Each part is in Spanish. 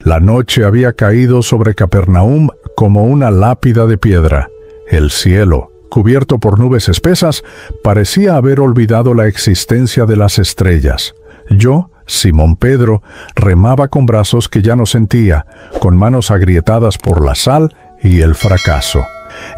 La noche había caído sobre Capernaum como una lápida de piedra. El cielo, cubierto por nubes espesas, parecía haber olvidado la existencia de las estrellas. Yo, Simón Pedro, remaba con brazos que ya no sentía, con manos agrietadas por la sal y el fracaso.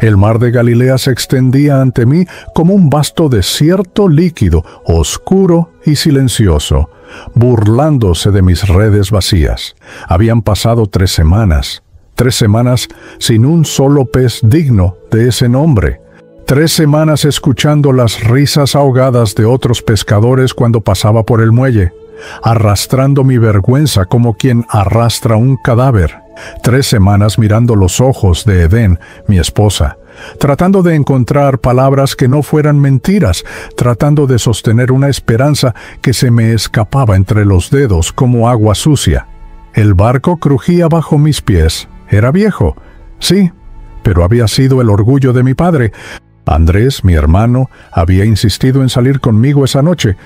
El mar de Galilea se extendía ante mí como un vasto desierto líquido, oscuro y silencioso, burlándose de mis redes vacías. Habían pasado 3 semanas sin un solo pez digno de ese nombre. 3 semanas escuchando las risas ahogadas de otros pescadores cuando pasaba por el muelle, arrastrando mi vergüenza como quien arrastra un cadáver. 3 semanas mirando los ojos de Edén, mi esposa, tratando de encontrar palabras que no fueran mentiras, tratando de sostener una esperanza que se me escapaba entre los dedos como agua sucia. El barco crujía bajo mis pies. Era viejo, sí, pero había sido el orgullo de mi padre. Andrés, mi hermano, había insistido en salir conmigo esa noche,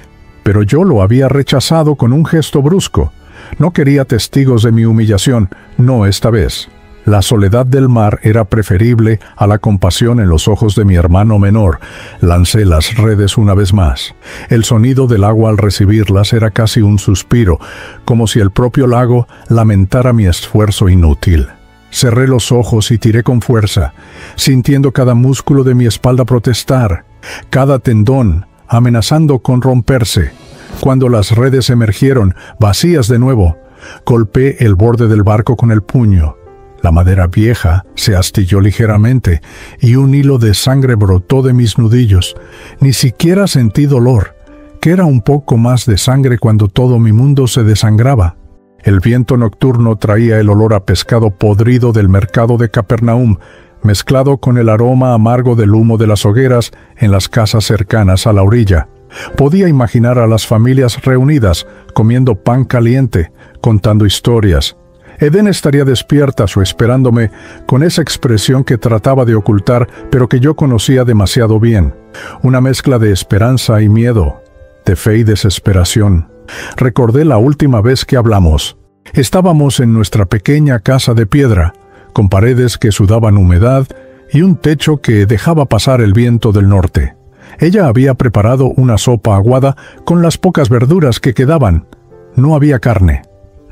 pero yo lo había rechazado con un gesto brusco. No quería testigos de mi humillación, no esta vez. La soledad del mar era preferible a la compasión en los ojos de mi hermano menor. Lancé las redes una vez más. El sonido del agua al recibirlas era casi un suspiro, como si el propio lago lamentara mi esfuerzo inútil. Cerré los ojos y tiré con fuerza, sintiendo cada músculo de mi espalda protestar, cada tendón amenazando con romperse. Cuando las redes emergieron, vacías de nuevo, golpeé el borde del barco con el puño. La madera vieja se astilló ligeramente y un hilo de sangre brotó de mis nudillos. Ni siquiera sentí dolor, que era un poco más de sangre cuando todo mi mundo se desangraba. El viento nocturno traía el olor a pescado podrido del mercado de Capernaum, mezclado con el aroma amargo del humo de las hogueras en las casas cercanas a la orilla. Podía imaginar a las familias reunidas, comiendo pan caliente, contando historias. Edén estaría despierta o esperándome con esa expresión que trataba de ocultar, pero que yo conocía demasiado bien. Una mezcla de esperanza y miedo, de fe y desesperación. Recordé la última vez que hablamos. Estábamos en nuestra pequeña casa de piedra, con paredes que sudaban humedad y un techo que dejaba pasar el viento del norte. Ella había preparado una sopa aguada con las pocas verduras que quedaban. No había carne,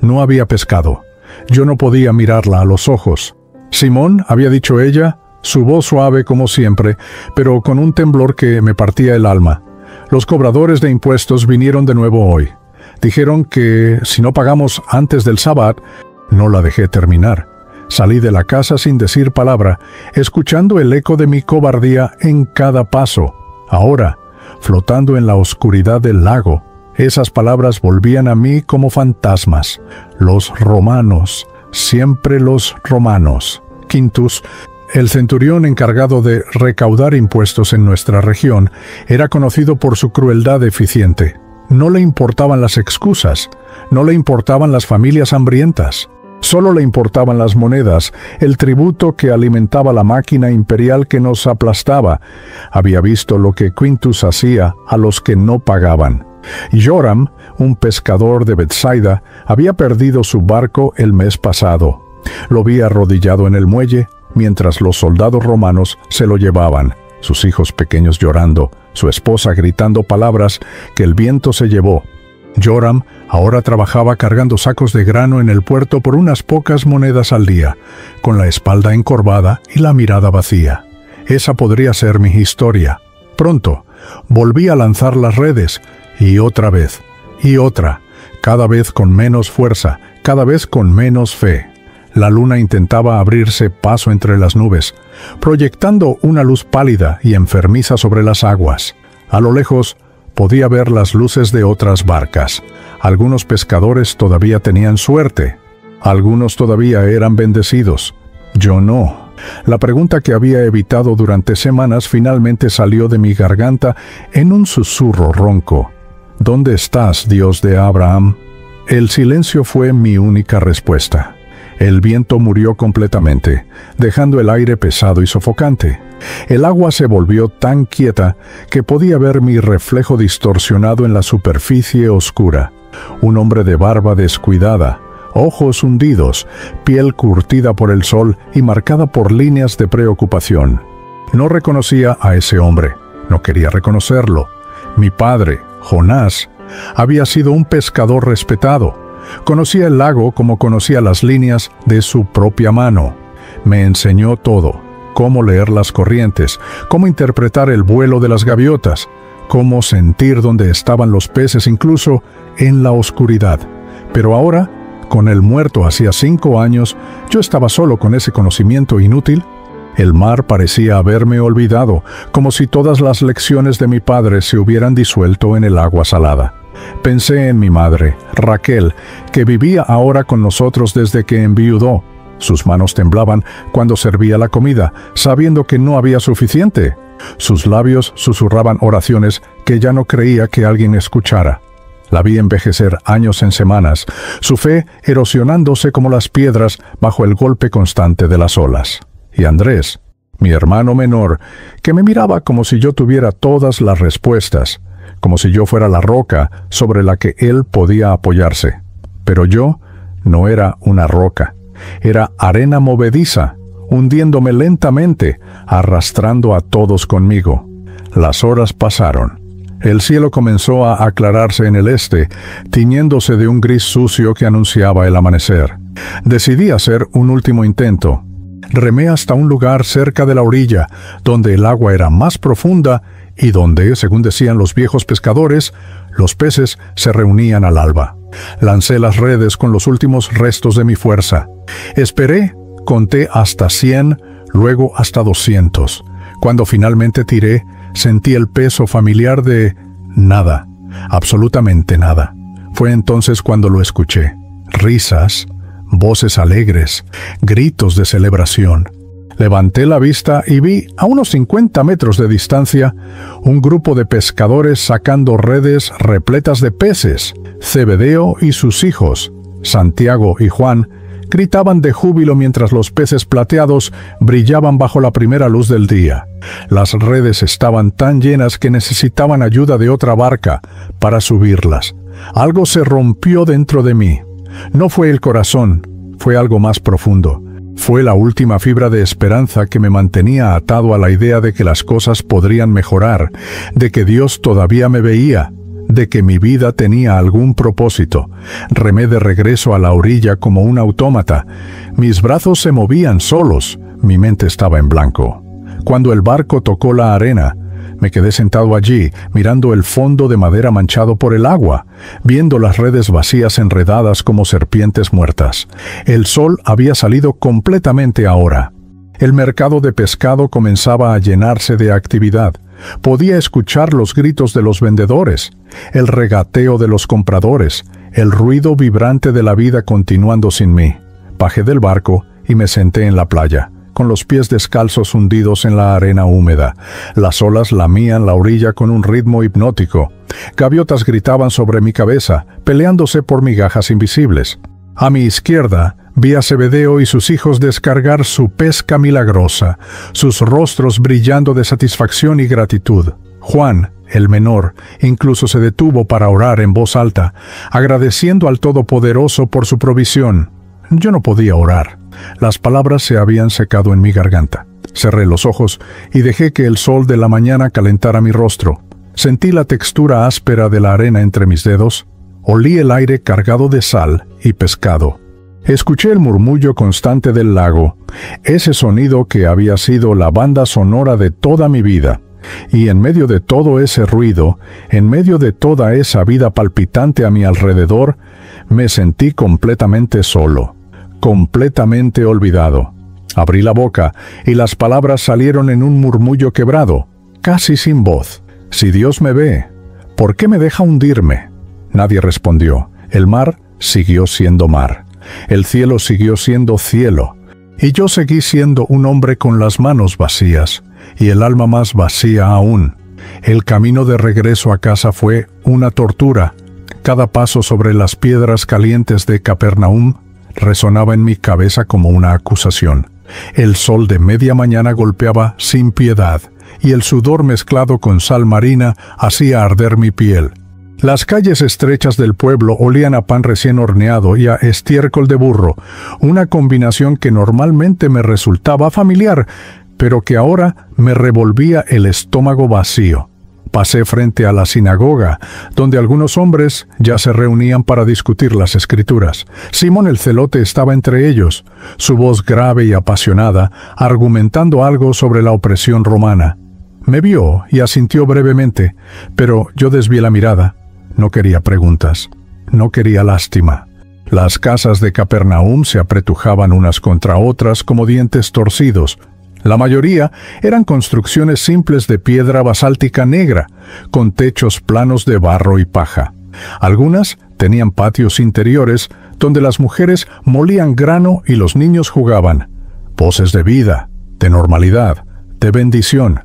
no había pescado. Yo no podía mirarla a los ojos. Simón, había dicho ella, su voz suave como siempre, pero con un temblor que me partía el alma. Los cobradores de impuestos vinieron de nuevo hoy. Dijeron que si no pagamos antes del sábado, no la dejé terminar. Salí de la casa sin decir palabra, escuchando el eco de mi cobardía en cada paso. Ahora, flotando en la oscuridad del lago, esas palabras volvían a mí como fantasmas. Los romanos, siempre los romanos. Quintus, el centurión encargado de recaudar impuestos en nuestra región, era conocido por su crueldad eficiente. No le importaban las excusas, no le importaban las familias hambrientas. Solo le importaban las monedas, el tributo que alimentaba la máquina imperial que nos aplastaba. Había visto lo que Quintus hacía a los que no pagaban. Joram, un pescador de Betsaida, había perdido su barco el mes pasado. Lo vi arrodillado en el muelle, mientras los soldados romanos se lo llevaban, sus hijos pequeños llorando, su esposa gritando palabras que el viento se llevó. Joram ahora trabajaba cargando sacos de grano en el puerto por unas pocas monedas al día, con la espalda encorvada y la mirada vacía. Esa podría ser mi historia. Pronto, volví a lanzar las redes, y otra vez, y otra, cada vez con menos fuerza, cada vez con menos fe. La luna intentaba abrirse paso entre las nubes, proyectando una luz pálida y enfermiza sobre las aguas. A lo lejos, podía ver las luces de otras barcas. Algunos pescadores todavía tenían suerte. Algunos todavía eran bendecidos. Yo no. La pregunta que había evitado durante semanas finalmente salió de mi garganta en un susurro ronco. ¿Dónde estás, Dios de Abraham? El silencio fue mi única respuesta. El viento murió completamente, dejando el aire pesado y sofocante. El agua se volvió tan quieta que podía ver mi reflejo distorsionado en la superficie oscura. Un hombre de barba descuidada, ojos hundidos, piel curtida por el sol y marcada por líneas de preocupación. No reconocía a ese hombre, no quería reconocerlo. Mi padre, Jonás, había sido un pescador respetado. Conocía el lago como conocía las líneas de su propia mano. Me enseñó todo: cómo leer las corrientes, cómo interpretar el vuelo de las gaviotas, cómo sentir dónde estaban los peces incluso en la oscuridad. Pero ahora, con el muerto hacía 5 años, yo estaba solo con ese conocimiento inútil. El mar parecía haberme olvidado, como si todas las lecciones de mi padre se hubieran disuelto en el agua salada. Pensé en mi madre, Raquel, que vivía ahora con nosotros desde que enviudó. Sus manos temblaban cuando servía la comida, sabiendo que no había suficiente. Sus labios susurraban oraciones que ya no creía que alguien escuchara. La vi envejecer años en semanas, su fe erosionándose como las piedras bajo el golpe constante de las olas. Y Andrés, mi hermano menor, que me miraba como si yo tuviera todas las respuestas, como si yo fuera la roca sobre la que él podía apoyarse. Pero yo no era una roca, era arena movediza, hundiéndome lentamente, arrastrando a todos conmigo. Las horas pasaron. El cielo comenzó a aclararse en el este, tiñéndose de un gris sucio que anunciaba el amanecer. Decidí hacer un último intento. Remé hasta un lugar cerca de la orilla, donde el agua era más profunda y donde, según decían los viejos pescadores, los peces se reunían al alba. Lancé las redes con los últimos restos de mi fuerza. Esperé, conté hasta 100, luego hasta 200. Cuando finalmente tiré, sentí el peso familiar de nada, absolutamente nada. Fue entonces cuando lo escuché. Risas, voces alegres, gritos de celebración. Levanté la vista y vi, a unos 50 metros de distancia, un grupo de pescadores sacando redes repletas de peces. Zebedeo y sus hijos, Santiago y Juan, gritaban de júbilo mientras los peces plateados brillaban bajo la primera luz del día. Las redes estaban tan llenas que necesitaban ayuda de otra barca para subirlas. Algo se rompió dentro de mí. No fue el corazón, fue algo más profundo. Fue la última fibra de esperanza que me mantenía atado a la idea de que las cosas podrían mejorar, de que Dios todavía me veía, de que mi vida tenía algún propósito. Remé de regreso a la orilla como un autómata. Mis brazos se movían solos, mi mente estaba en blanco. Cuando el barco tocó la arena, me quedé sentado allí, mirando el fondo de madera manchado por el agua, viendo las redes vacías enredadas como serpientes muertas. El sol había salido completamente ahora. El mercado de pescado comenzaba a llenarse de actividad. Podía escuchar los gritos de los vendedores, el regateo de los compradores, el ruido vibrante de la vida continuando sin mí. Bajé del barco y me senté en la playa, con los pies descalzos hundidos en la arena húmeda. Las olas lamían la orilla con un ritmo hipnótico. Gaviotas gritaban sobre mi cabeza, peleándose por migajas invisibles. A mi izquierda, vi a Zebedeo y sus hijos descargar su pesca milagrosa, sus rostros brillando de satisfacción y gratitud. Juan, el menor, incluso se detuvo para orar en voz alta, agradeciendo al Todopoderoso por su provisión. Yo no podía orar. Las palabras se habían secado en mi garganta. Cerré los ojos y dejé que el sol de la mañana calentara mi rostro. Sentí la textura áspera de la arena entre mis dedos. Olí el aire cargado de sal y pescado. Escuché el murmullo constante del lago, ese sonido que había sido la banda sonora de toda mi vida. Y en medio de todo ese ruido, en medio de toda esa vida palpitante a mi alrededor, me sentí completamente solo, completamente olvidado. Abrí la boca y las palabras salieron en un murmullo quebrado, casi sin voz. Si Dios me ve, ¿por qué me deja hundirme? Nadie respondió. El mar siguió siendo mar. El cielo siguió siendo cielo. Y yo seguí siendo un hombre con las manos vacías, y el alma más vacía aún. El camino de regreso a casa fue una tortura. Cada paso sobre las piedras calientes de Capernaum resonaba en mi cabeza como una acusación. El sol de media mañana golpeaba sin piedad, y el sudor mezclado con sal marina hacía arder mi piel. Las calles estrechas del pueblo olían a pan recién horneado y a estiércol de burro, una combinación que normalmente me resultaba familiar, pero que ahora me revolvía el estómago vacío. Pasé frente a la sinagoga, donde algunos hombres ya se reunían para discutir las escrituras. Simón el celote estaba entre ellos, su voz grave y apasionada, argumentando algo sobre la opresión romana. Me vio y asintió brevemente, pero yo desvié la mirada. No quería preguntas, no quería lástima. Las casas de Capernaum se apretujaban unas contra otras como dientes torcidos. La mayoría eran construcciones simples de piedra basáltica negra, con techos planos de barro y paja. Algunas tenían patios interiores donde las mujeres molían grano y los niños jugaban. Voces de vida, de normalidad, de bendición,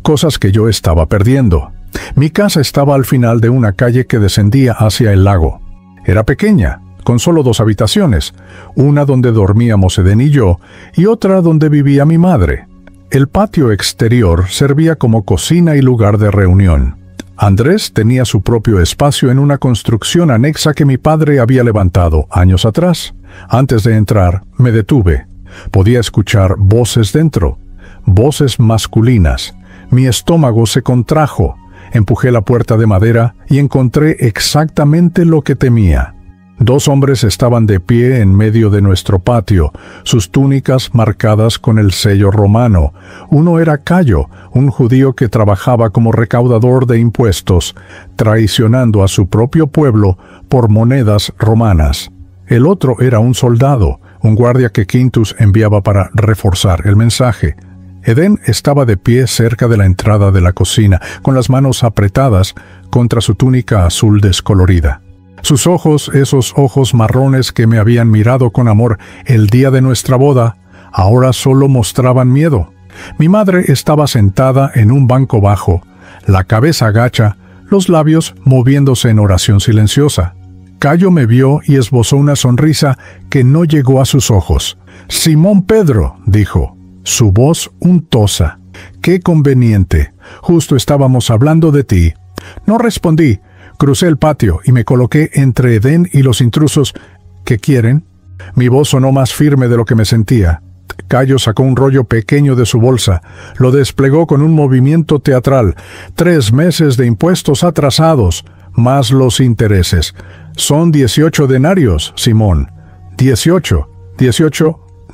cosas que yo estaba perdiendo. Mi casa estaba al final de una calle que descendía hacia el lago. Era pequeña, con solo 2 habitaciones, una donde dormíamos Edén y yo, y otra donde vivía mi madre. El patio exterior servía como cocina y lugar de reunión. Andrés tenía su propio espacio en una construcción anexa que mi padre había levantado años atrás. Antes de entrar, me detuve. Podía escuchar voces dentro, voces masculinas. Mi estómago se contrajo. Empujé la puerta de madera y encontré exactamente lo que temía. 2 hombres estaban de pie en medio de nuestro patio, sus túnicas marcadas con el sello romano. Uno era Cayo, un judío que trabajaba como recaudador de impuestos, traicionando a su propio pueblo por monedas romanas. El otro era un soldado, un guardia que Quintus enviaba para reforzar el mensaje. Edén estaba de pie cerca de la entrada de la cocina, con las manos apretadas contra su túnica azul descolorida. Sus ojos, esos ojos marrones que me habían mirado con amor el día de nuestra boda, ahora solo mostraban miedo. Mi madre estaba sentada en un banco bajo, la cabeza gacha, los labios moviéndose en oración silenciosa. Cayo me vio y esbozó una sonrisa que no llegó a sus ojos. «Simón Pedro», dijo, su voz untosa. «Qué conveniente. Justo estábamos hablando de ti». No respondí. Crucé el patio y me coloqué entre Edén y los intrusos. «¿Qué quieren?» Mi voz sonó más firme de lo que me sentía. Cayo sacó un rollo pequeño de su bolsa. Lo desplegó con un movimiento teatral. 3 meses de impuestos atrasados, más los intereses. Son 18 denarios, Simón. 18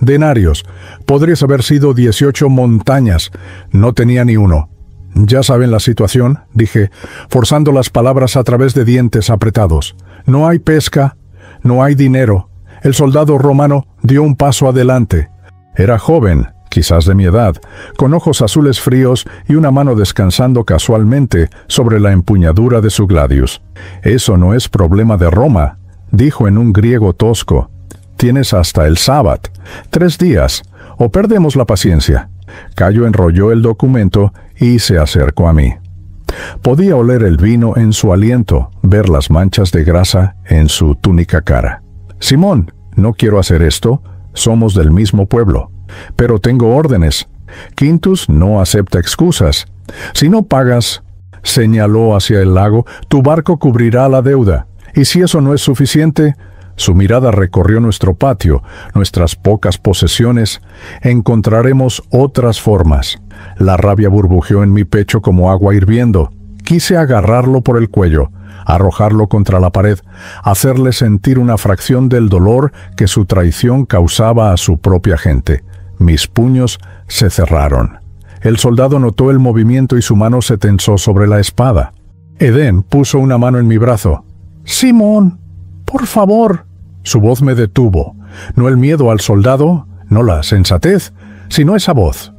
denarios. Podrías haber sido 18 montañas. No tenía ni uno. «Ya saben la situación», dije, forzando las palabras a través de dientes apretados. «No hay pesca, no hay dinero». El soldado romano dio un paso adelante. Era joven, quizás de mi edad, con ojos azules fríos y una mano descansando casualmente sobre la empuñadura de su gladius. «Eso no es problema de Roma», dijo en un griego tosco. «Tienes hasta el sábado, 3 días, o perdemos la paciencia». Cayo enrolló el documento y se acercó a mí. Podía oler el vino en su aliento, ver las manchas de grasa en su túnica cara. «Simón, no quiero hacer esto. Somos del mismo pueblo. Pero tengo órdenes. Quintus no acepta excusas. Si no pagas», señaló hacia el lago, «tu barco cubrirá la deuda. Y si eso no es suficiente». Su mirada recorrió nuestro patio, nuestras pocas posesiones. «Encontraremos otras formas». La rabia burbujeó en mi pecho como agua hirviendo. Quise agarrarlo por el cuello, arrojarlo contra la pared, hacerle sentir una fracción del dolor que su traición causaba a su propia gente. Mis puños se cerraron. El soldado notó el movimiento y su mano se tensó sobre la espada. Edén puso una mano en mi brazo. «Simón, por favor». Su voz me detuvo. No el miedo al soldado, no la sensatez, sino esa voz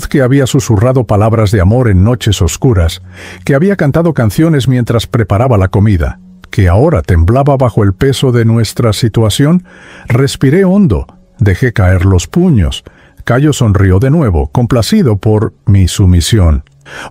que había susurrado palabras de amor en noches oscuras, que había cantado canciones mientras preparaba la comida, que ahora temblaba bajo el peso de nuestra situación. Respiré hondo, dejé caer los puños. Cayo sonrió de nuevo, complacido por mi sumisión.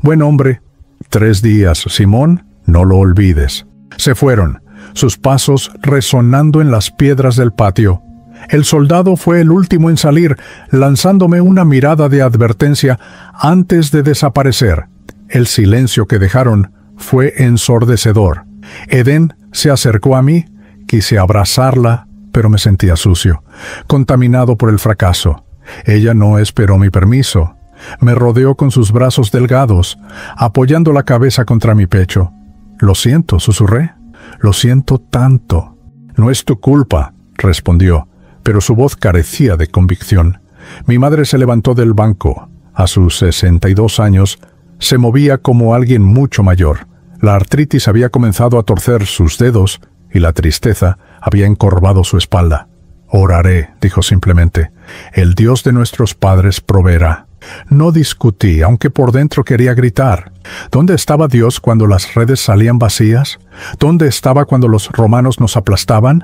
«Buen hombre. 3 días, Simón, no lo olvides». Se fueron, sus pasos resonando en las piedras del patio. El soldado fue el último en salir, lanzándome una mirada de advertencia antes de desaparecer. El silencio que dejaron fue ensordecedor. Edén se acercó a mí, quise abrazarla, pero me sentía sucio, contaminado por el fracaso. Ella no esperó mi permiso. Me rodeó con sus brazos delgados, apoyando la cabeza contra mi pecho. «Lo siento», susurré. «Lo siento tanto». «No es tu culpa», respondió, pero su voz carecía de convicción. Mi madre se levantó del banco. A sus 62 años, se movía como alguien mucho mayor. La artritis había comenzado a torcer sus dedos y la tristeza había encorvado su espalda. «Oraré», dijo simplemente. «El Dios de nuestros padres proveerá». No discutí, aunque por dentro quería gritar. ¿Dónde estaba Dios cuando las redes salían vacías? ¿Dónde estaba cuando los romanos nos aplastaban?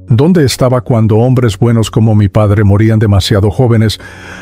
¿Dónde estaba cuando hombres buenos como mi padre morían demasiado jóvenes,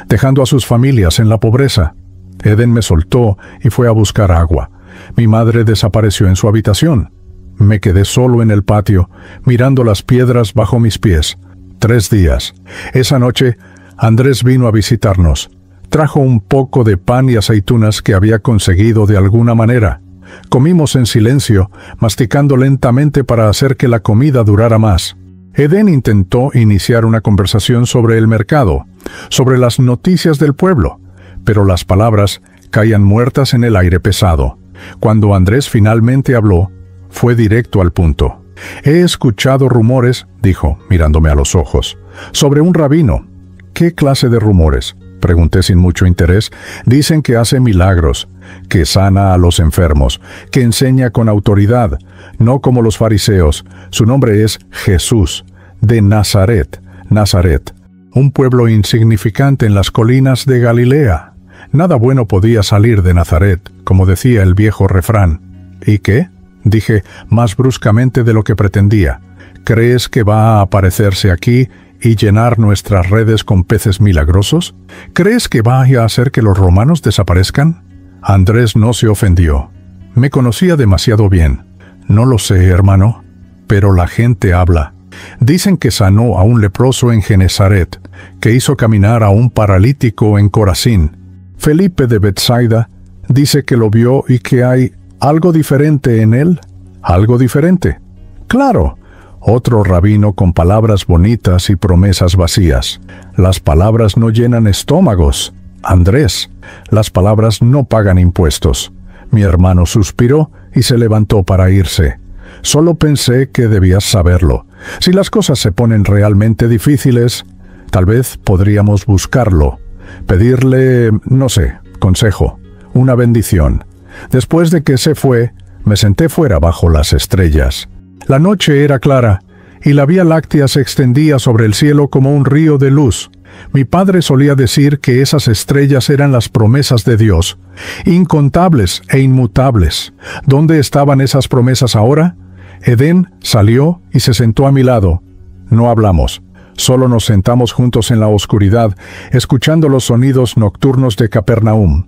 dejando a sus familias en la pobreza? Edén me soltó y fue a buscar agua. Mi madre desapareció en su habitación. Me quedé solo en el patio, mirando las piedras bajo mis pies. 3 días. Esa noche, Andrés vino a visitarnos. Trajo un poco de pan y aceitunas que había conseguido de alguna manera. Comimos en silencio, masticando lentamente para hacer que la comida durara más. Edén intentó iniciar una conversación sobre el mercado, sobre las noticias del pueblo, pero las palabras caían muertas en el aire pesado. Cuando Andrés finalmente habló, fue directo al punto. «He escuchado rumores», dijo, mirándome a los ojos, «sobre un rabino». «¿Qué clase de rumores?», pregunté sin mucho interés. «Dicen que hace milagros, que sana a los enfermos, que enseña con autoridad, no como los fariseos. Su nombre es Jesús, de Nazaret». Nazaret, un pueblo insignificante en las colinas de Galilea. Nada bueno podía salir de Nazaret, como decía el viejo refrán. «¿Y qué?», dije más bruscamente de lo que pretendía. «¿Crees que va a aparecerse aquí y llenar nuestras redes con peces milagrosos? ¿Crees que vaya a hacer que los romanos desaparezcan?» Andrés no se ofendió. Me conocía demasiado bien. «No lo sé, hermano, pero la gente habla. Dicen que sanó a un leproso en Genesaret, que hizo caminar a un paralítico en Corazín. Felipe de Betsaida dice que lo vio y que hay algo diferente en él». «¿Algo diferente?» «Claro». Otro rabino con palabras bonitas y promesas vacías. Las palabras no llenan estómagos. Andrés, las palabras no pagan impuestos. Mi hermano suspiró y se levantó para irse. Solo pensé que debías saberlo. Si las cosas se ponen realmente difíciles, tal vez podríamos buscarlo. Pedirle, no sé, consejo, una bendición. Después de que se fue, me senté fuera bajo las estrellas. La noche era clara, y la Vía Láctea se extendía sobre el cielo como un río de luz. Mi padre solía decir que esas estrellas eran las promesas de Dios, incontables e inmutables. ¿Dónde estaban esas promesas ahora? Edén salió y se sentó a mi lado. No hablamos, solo nos sentamos juntos en la oscuridad, escuchando los sonidos nocturnos de Capernaum.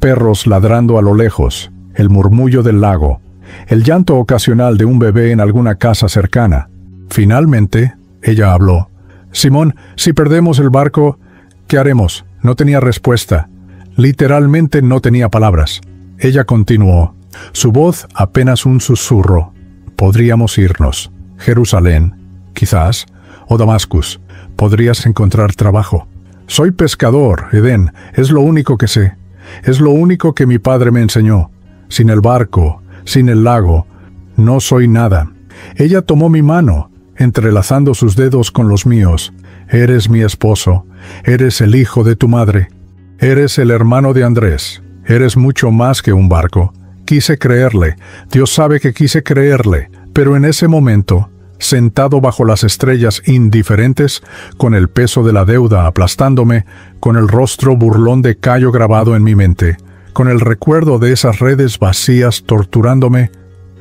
Perros ladrando a lo lejos, el murmullo del lago, el llanto ocasional de un bebé en alguna casa cercana. Finalmente, ella habló. «Simón, si perdemos el barco, ¿qué haremos?». No tenía respuesta. Literalmente no tenía palabras. Ella continuó, su voz apenas un susurro. «Podríamos irnos. Jerusalén, quizás, o Damascus. Podrías encontrar trabajo». «Soy pescador, Edén, es lo único que sé. Es lo único que mi padre me enseñó. Sin el barco, sin el lago, no soy nada». Ella tomó mi mano, entrelazando sus dedos con los míos. «Eres mi esposo, eres el hijo de tu madre, eres el hermano de Andrés, eres mucho más que un barco». Quise creerle, Dios sabe que quise creerle, pero en ese momento, sentado bajo las estrellas indiferentes, con el peso de la deuda aplastándome, con el rostro burlón de Cayo grabado en mi mente, con el recuerdo de esas redes vacías torturándome,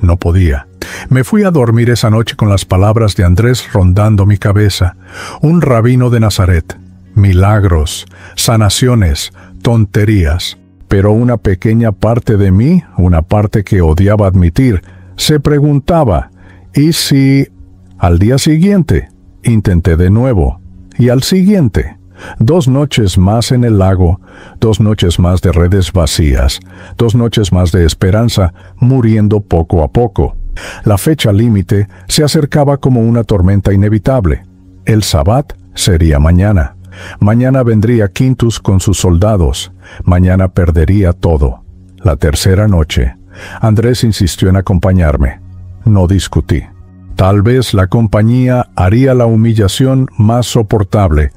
no podía. Me fui a dormir esa noche con las palabras de Andrés rondando mi cabeza. Un rabino de Nazaret. Milagros, sanaciones, tonterías. Pero una pequeña parte de mí, una parte que odiaba admitir, se preguntaba, ¿y si...? Al día siguiente, intenté de nuevo. Y al siguiente. 2 noches más en el lago, 2 noches más de redes vacías, 2 noches más de esperanza, muriendo poco a poco. La fecha límite se acercaba como una tormenta inevitable. El sabbat sería mañana. Mañana vendría Quintus con sus soldados. Mañana perdería todo. La tercera noche, Andrés insistió en acompañarme. No discutí. Tal vez la compañía haría la humillación más soportable,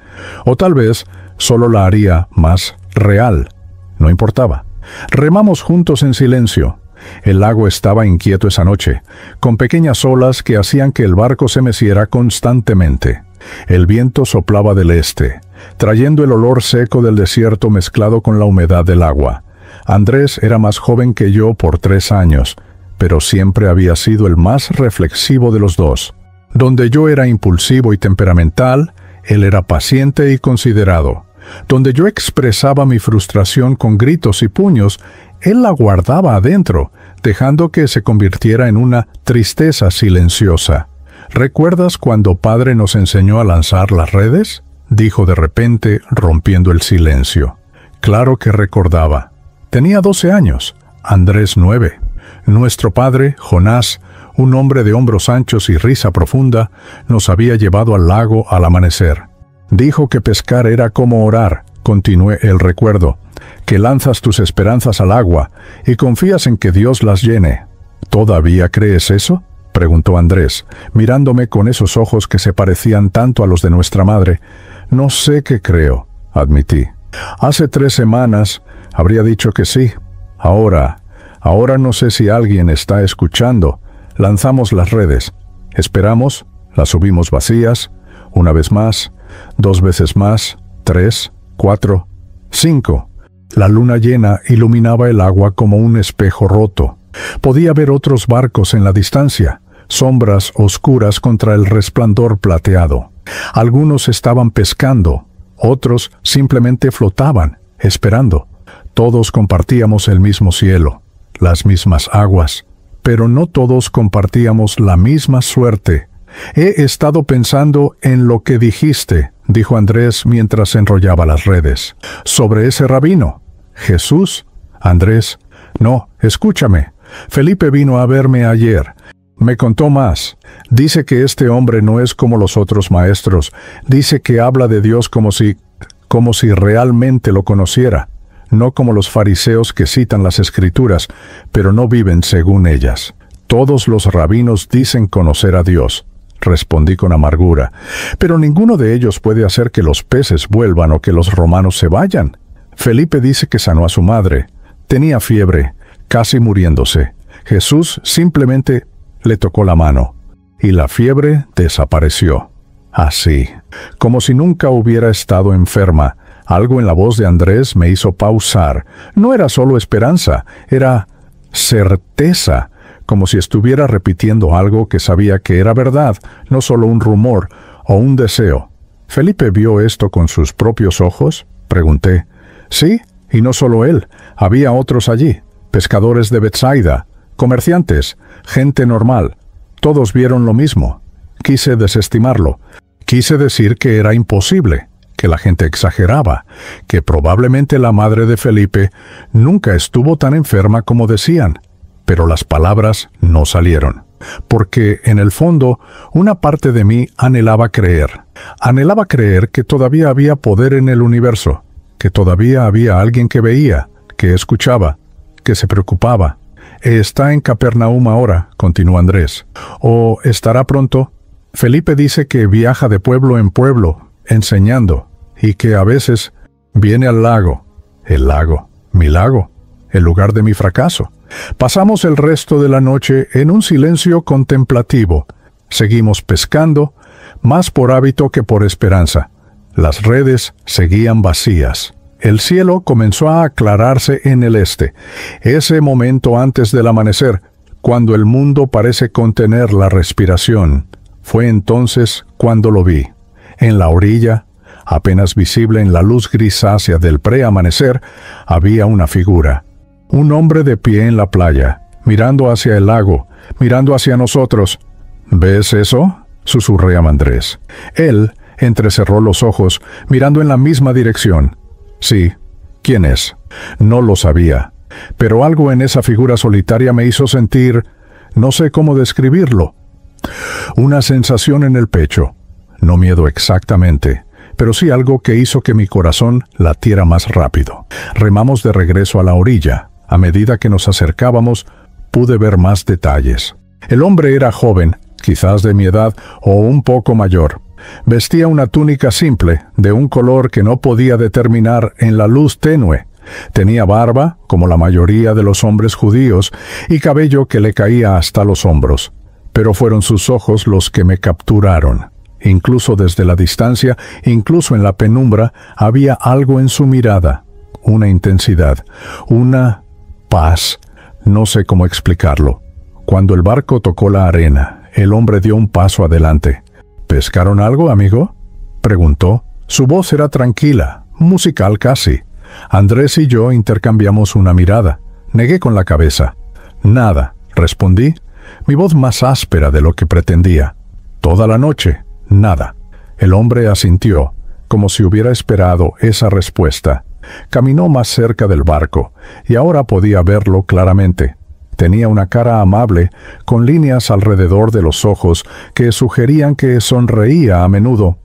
o tal vez solo la haría más real. No importaba. Remamos juntos en silencio. El lago estaba inquieto esa noche, con pequeñas olas que hacían que el barco se meciera constantemente. El viento soplaba del este, trayendo el olor seco del desierto mezclado con la humedad del agua. Andrés era más joven que yo por 3 años, pero siempre había sido el más reflexivo de los dos. Donde yo era impulsivo y temperamental, él era paciente y considerado. Donde yo expresaba mi frustración con gritos y puños, él la guardaba adentro, dejando que se convirtiera en una tristeza silenciosa. ¿Recuerdas cuando padre nos enseñó a lanzar las redes?, dijo de repente, rompiendo el silencio. Claro que recordaba. Tenía 12 años, Andrés 9. Nuestro padre, Jonás, un hombre de hombros anchos y risa profunda, nos había llevado al lago al amanecer. Dijo que pescar era como orar, continué el recuerdo, que lanzas tus esperanzas al agua y confías en que Dios las llene. ¿Todavía crees eso?, preguntó Andrés, mirándome con esos ojos que se parecían tanto a los de nuestra madre. No sé qué creo, admití. Hace 3 semanas habría dicho que sí. Ahora no sé si alguien está escuchando. Lanzamos las redes. Esperamos, las subimos vacías, una vez más, 2 veces más, 3, 4, 5. La luna llena iluminaba el agua como un espejo roto. Podía ver otros barcos en la distancia, sombras oscuras contra el resplandor plateado. Algunos estaban pescando, otros simplemente flotaban, esperando. Todos compartíamos el mismo cielo, las mismas aguas, pero no todos compartíamos la misma suerte. He estado pensando en lo que dijiste, dijo Andrés mientras enrollaba las redes. Sobre ese rabino. ¿Jesús? Andrés. No, escúchame. Felipe vino a verme ayer. Me contó más. Dice que este hombre no es como los otros maestros. Dice que habla de Dios como si realmente lo conociera. No como los fariseos que citan las Escrituras, pero no viven según ellas. Todos los rabinos dicen conocer a Dios, respondí con amargura, pero ninguno de ellos puede hacer que los peces vuelvan o que los romanos se vayan. Felipe dice que sanó a su madre. Tenía fiebre, casi muriéndose. Jesús simplemente le tocó la mano, y la fiebre desapareció. Así, como si nunca hubiera estado enferma. Algo en la voz de Andrés me hizo pausar. No era solo esperanza, era certeza, como si estuviera repitiendo algo que sabía que era verdad, no solo un rumor o un deseo. ¿Felipe vio esto con sus propios ojos?, pregunté. Sí, y no solo él, había otros allí, pescadores de Betsaida, comerciantes, gente normal. Todos vieron lo mismo. Quise desestimarlo. Quise decir que era imposible, que la gente exageraba, que probablemente la madre de Felipe nunca estuvo tan enferma como decían. Pero las palabras no salieron, porque en el fondo una parte de mí anhelaba creer. Anhelaba creer que todavía había poder en el universo, que todavía había alguien que veía, que escuchaba, que se preocupaba. Está en Capernaum ahora, continuó Andrés. ¿O estará pronto? Felipe dice que viaja de pueblo en pueblo, enseñando, y que a veces viene al lago. El lago, mi lago, el lugar de mi fracaso. Pasamos el resto de la noche en un silencio contemplativo. Seguimos pescando, más por hábito que por esperanza. Las redes seguían vacías. El cielo comenzó a aclararse en el este, ese momento antes del amanecer, cuando el mundo parece contener la respiración. Fue entonces cuando lo vi. En la orilla, apenas visible en la luz grisácea del preamanecer, había una figura. Un hombre de pie en la playa, mirando hacia el lago, mirando hacia nosotros. ¿Ves eso?, susurré a Andrés. Él entrecerró los ojos, mirando en la misma dirección. Sí. ¿Quién es? No lo sabía, pero algo en esa figura solitaria me hizo sentir No sé cómo describirlo. Una sensación en el pecho. No miedo exactamente, pero sí algo que hizo que mi corazón latiera más rápido. Remamos de regreso a la orilla. A medida que nos acercábamos, pude ver más detalles. El hombre era joven, quizás de mi edad o un poco mayor. Vestía una túnica simple, de un color que no podía determinar en la luz tenue. Tenía barba, como la mayoría de los hombres judíos, y cabello que le caía hasta los hombros. Pero fueron sus ojos los que me capturaron. Incluso desde la distancia, incluso en la penumbra, había algo en su mirada. Una intensidad, una paz. No sé cómo explicarlo. Cuando el barco tocó la arena, el hombre dio un paso adelante. ¿Pescaron algo, amigo?, preguntó. Su voz era tranquila, musical casi. Andrés y yo intercambiamos una mirada. Negué con la cabeza. Nada, respondí, mi voz más áspera de lo que pretendía. Toda la noche, nada. El hombre asintió, como si hubiera esperado esa respuesta. Caminó más cerca del barco, y ahora podía verlo claramente. Tenía una cara amable, con líneas alrededor de los ojos que sugerían que sonreía a menudo.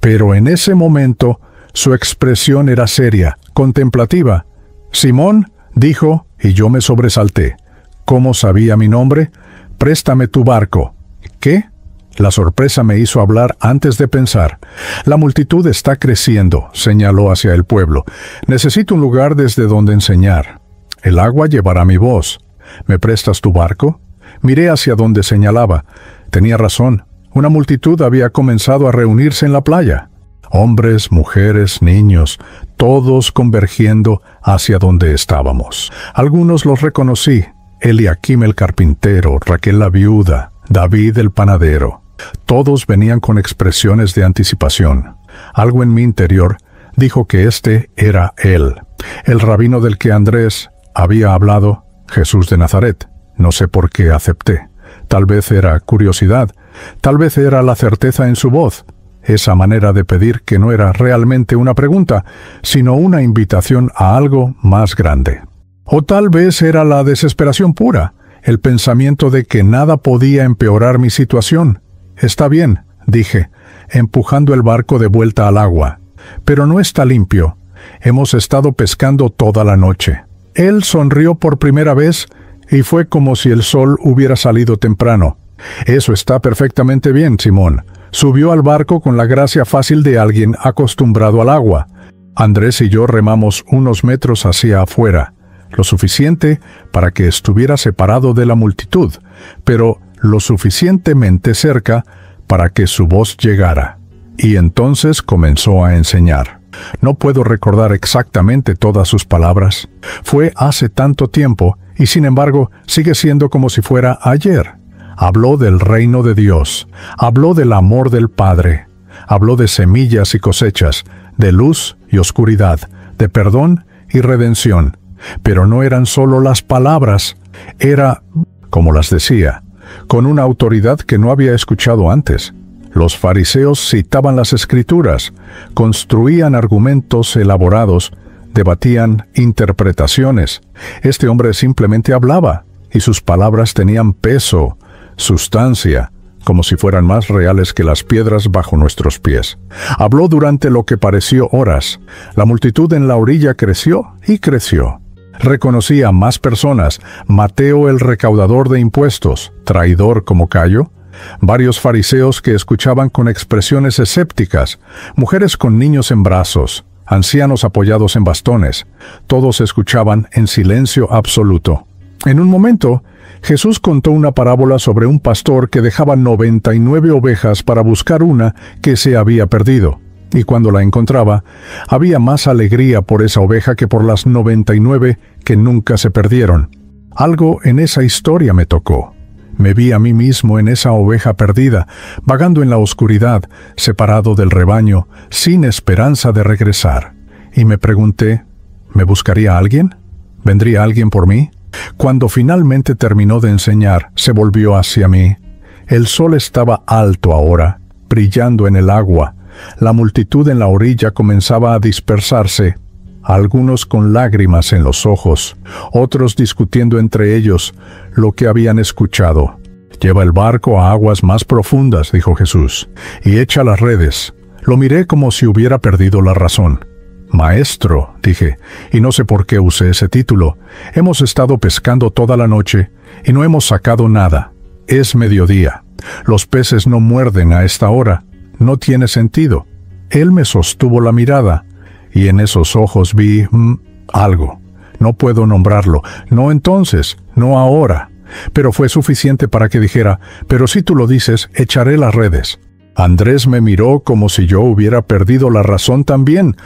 Pero en ese momento, su expresión era seria, contemplativa. «Simón», dijo, y yo me sobresalté. «¿Cómo sabía mi nombre? Préstame tu barco». «¿Qué?». La sorpresa me hizo hablar antes de pensar. «La multitud está creciendo», señaló hacia el pueblo. «Necesito un lugar desde donde enseñar. El agua llevará mi voz. ¿Me prestas tu barco?». Miré hacia donde señalaba. Tenía razón. Una multitud había comenzado a reunirse en la playa. Hombres, mujeres, niños, todos convergiendo hacia donde estábamos. Algunos los reconocí. Eliakim el carpintero, Raquel la viuda, David el panadero. Todos venían con expresiones de anticipación. Algo en mi interior dijo que este era él, el rabino del que Andrés había hablado, Jesús de Nazaret. No sé por qué acepté. Tal vez era curiosidad, tal vez era la certeza en su voz, esa manera de pedir que no era realmente una pregunta, sino una invitación a algo más grande. O tal vez era la desesperación pura, el pensamiento de que nada podía empeorar mi situación. «Está bien», dije, empujando el barco de vuelta al agua. «Pero no está limpio. Hemos estado pescando toda la noche». Él sonrió por primera vez y fue como si el sol hubiera salido temprano. «Eso está perfectamente bien, Simón». Subió al barco con la gracia fácil de alguien acostumbrado al agua. Andrés y yo remamos unos metros hacia afuera, lo suficiente para que estuviera separado de la multitud, pero lo suficientemente cerca para que su voz llegara. Y entonces comenzó a enseñar. No puedo recordar exactamente todas sus palabras. Fue hace tanto tiempo, y sin embargo sigue siendo como si fuera ayer. Habló del reino de Dios, habló del amor del Padre, habló de semillas y cosechas, de luz y oscuridad, de perdón y redención. Pero no eran solo las palabras, era, como las decía, con una autoridad que no había escuchado antes. Los fariseos citaban las Escrituras, construían argumentos elaborados, debatían interpretaciones. Este hombre simplemente hablaba, y sus palabras tenían peso, sustancia, como si fueran más reales que las piedras bajo nuestros pies. Habló durante lo que pareció horas. La multitud en la orilla creció y creció. Reconocí a más personas: Mateo el recaudador de impuestos, traidor como Cayo, varios fariseos que escuchaban con expresiones escépticas, mujeres con niños en brazos, ancianos apoyados en bastones. Todos escuchaban en silencio absoluto. En un momento, Jesús contó una parábola sobre un pastor que dejaba 99 ovejas para buscar una que se había perdido. Y cuando la encontraba, había más alegría por esa oveja que por las 99 que nunca se perdieron. Algo en esa historia me tocó. Me vi a mí mismo en esa oveja perdida, vagando en la oscuridad, separado del rebaño, sin esperanza de regresar. Y me pregunté, ¿me buscaría alguien? ¿Vendría alguien por mí? Cuando finalmente terminó de enseñar, se volvió hacia mí. El sol estaba alto ahora, brillando en el agua. La multitud en la orilla comenzaba a dispersarse. algunos con lágrimas en los ojos, otros discutiendo entre ellos lo que habían escuchado. «Lleva el barco a aguas más profundas», dijo Jesús, «y echa las redes». Lo miré como si hubiera perdido la razón. «Maestro», dije, y no sé por qué usé ese título, «hemos estado pescando toda la noche y no hemos sacado nada. Es mediodía. Los peces no muerden a esta hora. No tiene sentido». Él me sostuvo la mirada, y en esos ojos vi algo. No puedo nombrarlo. No entonces, no ahora. Pero fue suficiente para que dijera, «pero si tú lo dices, echaré las redes». Andrés me miró como si yo hubiera perdido la razón también,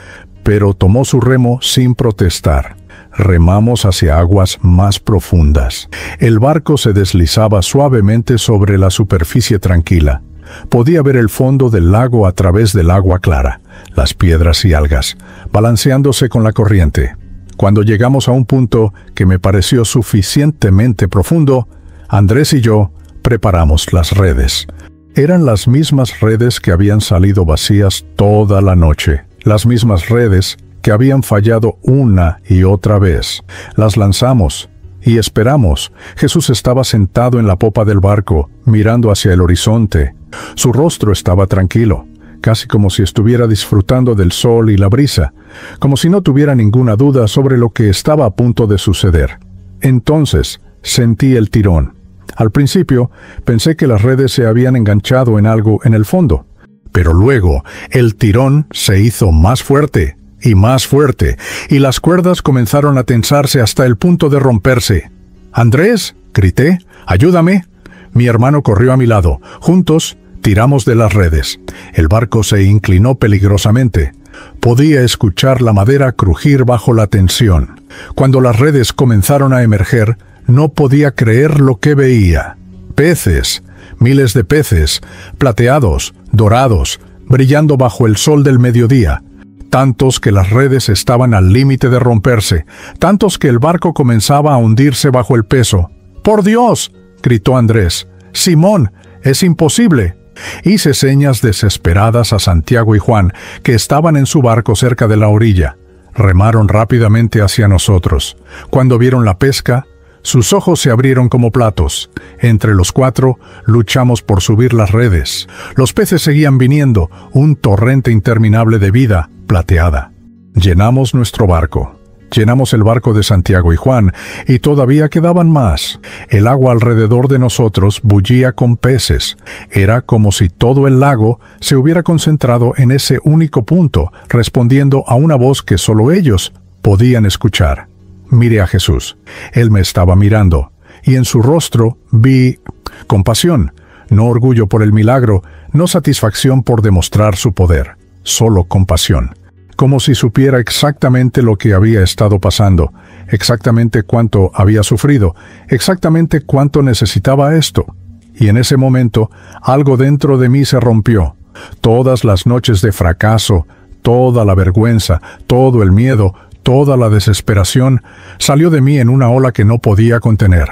pero tomó su remo sin protestar. Remamos hacia aguas más profundas. El barco se deslizaba suavemente sobre la superficie tranquila. Podía ver el fondo del lago a través del agua clara, las piedras y algas, balanceándose con la corriente. Cuando llegamos a un punto que me pareció suficientemente profundo, Andrés y yo preparamos las redes. Eran las mismas redes que habían salido vacías toda la noche, las mismas redes que habían fallado una y otra vez. Las lanzamos y esperamos. Jesús estaba sentado en la popa del barco, mirando hacia el horizonte. Su rostro estaba tranquilo, casi como si estuviera disfrutando del sol y la brisa, como si no tuviera ninguna duda sobre lo que estaba a punto de suceder. Entonces sentí el tirón. Al principio pensé que las redes se habían enganchado en algo en el fondo, pero luego el tirón se hizo más fuerte, y las cuerdas comenzaron a tensarse hasta el punto de romperse. «¡Andrés!», grité, «ayúdame». Mi hermano corrió a mi lado. Juntos tiramos de las redes. El barco se inclinó peligrosamente. Podía escuchar la madera crujir bajo la tensión. Cuando las redes comenzaron a emerger, no podía creer lo que veía. Peces, miles de peces, plateados, dorados, brillando bajo el sol del mediodía. Tantos que las redes estaban al límite de romperse, tantos que el barco comenzaba a hundirse bajo el peso. «¡Por Dios!», gritó Andrés. «Simón, es imposible». Hice señas desesperadas a Santiago y Juan, que estaban en su barco cerca de la orilla. Remaron rápidamente hacia nosotros. Cuando vieron la pesca, sus ojos se abrieron como platos. Entre los cuatro luchamos por subir las redes. Los peces seguían viniendo, un torrente interminable de vida plateada. Llenamos nuestro barco. Llenamos el barco de Santiago y Juan, y todavía quedaban más. El agua alrededor de nosotros bullía con peces. Era como si todo el lago se hubiera concentrado en ese único punto, respondiendo a una voz que solo ellos podían escuchar. Miré a Jesús. Él me estaba mirando, y en su rostro vi compasión, no orgullo por el milagro, no satisfacción por demostrar su poder, solo compasión. Como si supiera exactamente lo que había estado pasando, exactamente cuánto había sufrido, exactamente cuánto necesitaba esto. Y en ese momento, algo dentro de mí se rompió. Todas las noches de fracaso, toda la vergüenza, todo el miedo, toda la desesperación, salió de mí en una ola que no podía contener.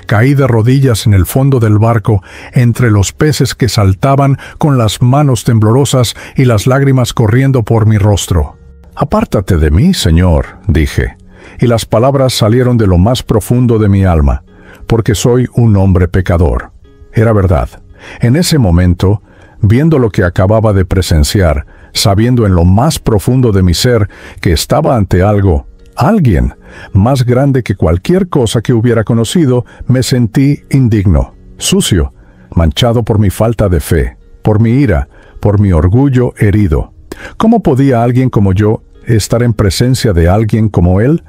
Caí de rodillas en el fondo del barco, entre los peces que saltaban, con las manos temblorosas y las lágrimas corriendo por mi rostro. «Apártate de mí, Señor», dije, y las palabras salieron de lo más profundo de mi alma, porque soy un hombre pecador. Era verdad. En ese momento, viendo lo que acababa de presenciar, sabiendo en lo más profundo de mi ser que estaba ante alguien más grande que cualquier cosa que hubiera conocido, me sentí indigno, sucio, manchado por mi falta de fe, por mi ira, por mi orgullo herido. ¿Cómo podía alguien como yo estar en presencia de alguien como él?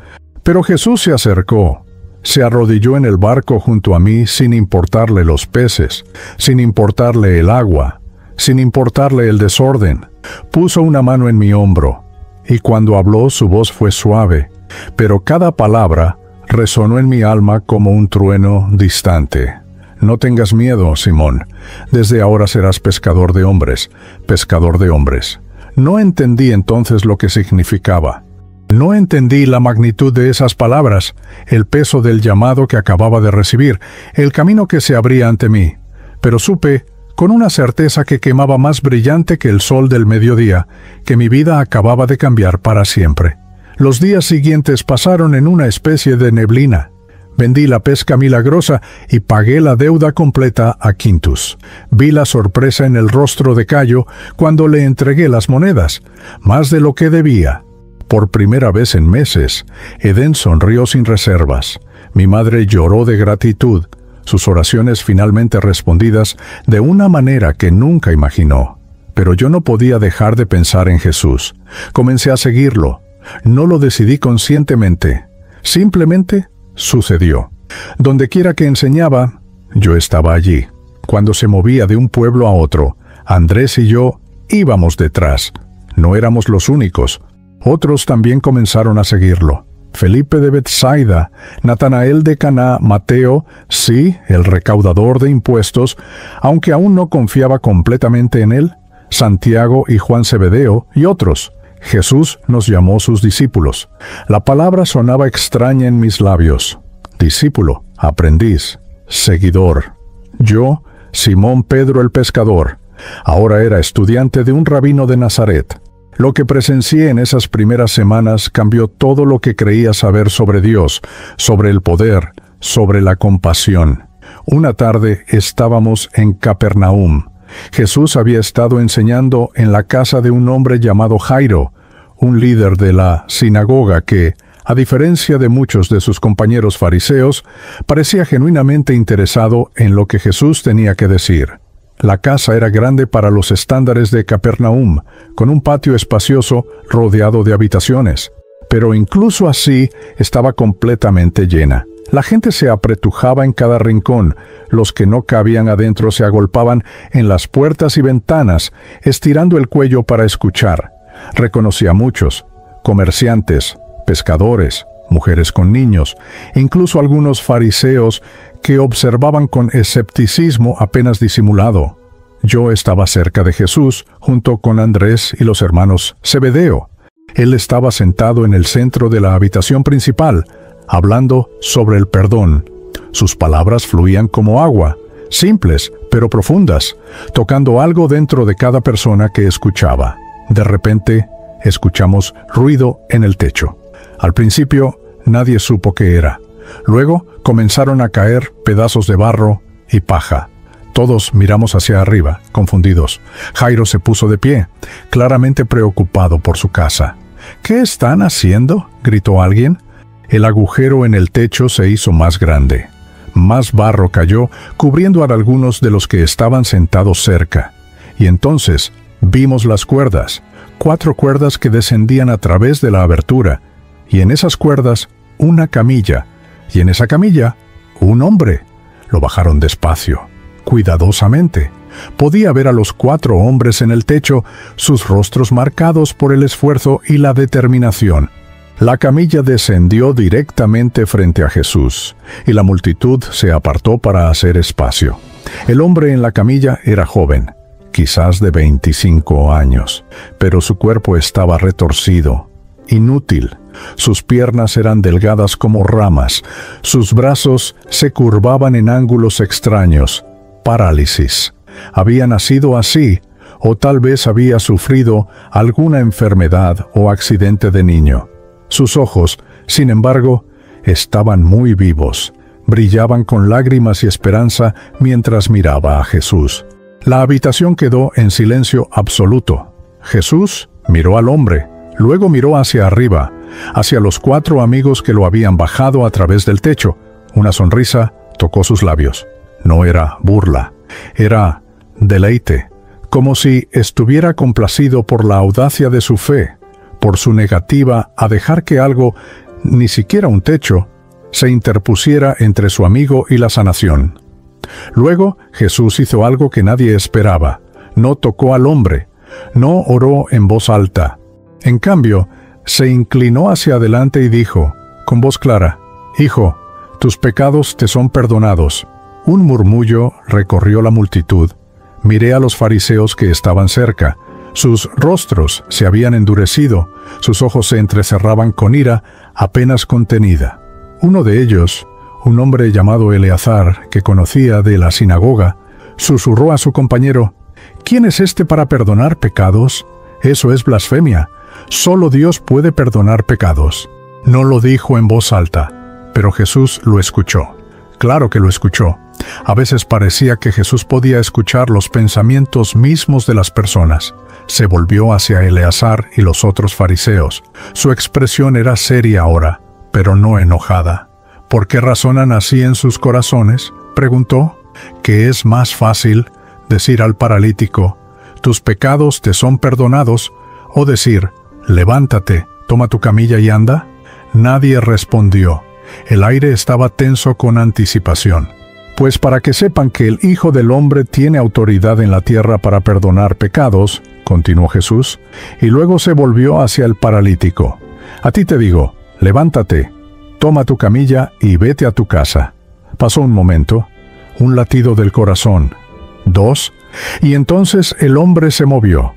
Pero Jesús se acercó, se arrodilló en el barco junto a mí sin importarle los peces, sin importarle el agua, sin importarle el desorden. Puso una mano en mi hombro, y cuando habló su voz fue suave, pero cada palabra resonó en mi alma como un trueno distante. «No tengas miedo, Simón. Desde ahora serás pescador de hombres, pescador de hombres». No entendí entonces lo que significaba. No entendí la magnitud de esas palabras, el peso del llamado que acababa de recibir, el camino que se abría ante mí. Pero supe, con una certeza que quemaba más brillante que el sol del mediodía, que mi vida acababa de cambiar para siempre. Los días siguientes pasaron en una especie de neblina. Vendí la pesca milagrosa y pagué la deuda completa a Quintus. Vi la sorpresa en el rostro de Cayo cuando le entregué las monedas, más de lo que debía. Por primera vez en meses, Edén sonrió sin reservas. Mi madre lloró de gratitud, sus oraciones finalmente respondidas de una manera que nunca imaginó. Pero yo no podía dejar de pensar en Jesús. Comencé a seguirlo. No lo decidí conscientemente. Simplemente sucedió. Dondequiera que enseñaba, yo estaba allí. Cuando se movía de un pueblo a otro, Andrés y yo íbamos detrás. No éramos los únicos. Otros también comenzaron a seguirlo. Felipe de Betsaida, Natanael de Caná, Mateo, sí, el recaudador de impuestos, aunque aún no confiaba completamente en él, Santiago y Juan Zebedeo y otros. Jesús nos llamó sus discípulos. La palabra sonaba extraña en mis labios. Discípulo, aprendiz, seguidor. Yo, Simón Pedro el pescador, ahora era estudiante de un rabino de Nazaret. Lo que presencié en esas primeras semanas cambió todo lo que creía saber sobre Dios, sobre el poder, sobre la compasión. Una tarde estábamos en Capernaum. Jesús había estado enseñando en la casa de un hombre llamado Jairo, un líder de la sinagoga que, a diferencia de muchos de sus compañeros fariseos, parecía genuinamente interesado en lo que Jesús tenía que decir. La casa era grande para los estándares de Capernaum, con un patio espacioso rodeado de habitaciones. Pero incluso así estaba completamente llena. La gente se apretujaba en cada rincón. Los que no cabían adentro se agolpaban en las puertas y ventanas, estirando el cuello para escuchar. Reconocí a muchos: comerciantes, pescadores, mujeres con niños, incluso algunos fariseos que observaban con escepticismo apenas disimulado. Yo estaba cerca de Jesús, junto con Andrés y los hermanos Zebedeo. Él estaba sentado en el centro de la habitación principal, hablando sobre el perdón. Sus palabras fluían como agua, simples pero profundas, tocando algo dentro de cada persona que escuchaba. De repente, escuchamos ruido en el techo. Al principio, nadie supo qué era. Luego, comenzaron a caer pedazos de barro y paja. Todos miramos hacia arriba, confundidos. Jairo se puso de pie, claramente preocupado por su casa. «¿Qué están haciendo?», gritó alguien. El agujero en el techo se hizo más grande. Más barro cayó, cubriendo a algunos de los que estaban sentados cerca. Y entonces vimos las cuerdas, 4 cuerdas que descendían a través de la abertura, y en esas cuerdas una camilla, y en esa camilla un hombre. Lo bajaron despacio, cuidadosamente. Podía ver a los 4 hombres en el techo, sus rostros marcados por el esfuerzo y la determinación. La camilla descendió directamente frente a Jesús, y la multitud se apartó para hacer espacio. El hombre en la camilla era joven, quizás de 25 años, pero su cuerpo estaba retorcido, inútil. Sus piernas eran delgadas como ramas, sus brazos se curvaban en ángulos extraños. Parálisis. Había nacido así, o tal vez había sufrido alguna enfermedad o accidente de niño. Sus ojos, sin embargo, estaban muy vivos, brillaban con lágrimas y esperanza mientras miraba a Jesús. La habitación quedó en silencio absoluto. Jesús miró al hombre, luego miró hacia arriba, hacia los 4 amigos que lo habían bajado a través del techo. Una sonrisa tocó sus labios. No era burla, era deleite, como si estuviera complacido por la audacia de su fe, por su negativa a dejar que algo, ni siquiera un techo, se interpusiera entre su amigo y la sanación. Luego Jesús hizo algo que nadie esperaba. No tocó al hombre, no oró en voz alta. En cambio, se inclinó hacia adelante y dijo, con voz clara: «Hijo, tus pecados te son perdonados». Un murmullo recorrió la multitud. Miré a los fariseos que estaban cerca. Sus rostros se habían endurecido, sus ojos se entrecerraban con ira apenas contenida. Uno de ellos, un hombre llamado Eleazar, que conocía de la sinagoga, susurró a su compañero: «¿Quién es este para perdonar pecados? Eso es blasfemia. Solo Dios puede perdonar pecados. No lo dijo en voz alta, pero Jesús lo escuchó. Claro que lo escuchó. A veces parecía que Jesús podía escuchar los pensamientos mismos de las personas. Se volvió hacia Eleazar y los otros fariseos. Su expresión era seria ahora, pero no enojada. ¿Por qué razonan así en sus corazones?, preguntó. ¿Que es más fácil decir al paralítico, tus pecados te son perdonados, o decir, levántate, toma tu camilla y anda? Nadie respondió. El aire estaba tenso con anticipación. Pues para que sepan que el Hijo del Hombre tiene autoridad en la tierra para perdonar pecados, continuó Jesús, y luego se volvió hacia el paralítico. A ti te digo, levántate, toma tu camilla y vete a tu casa. Pasó un momento, un latido del corazón, 2, y entonces el hombre se movió.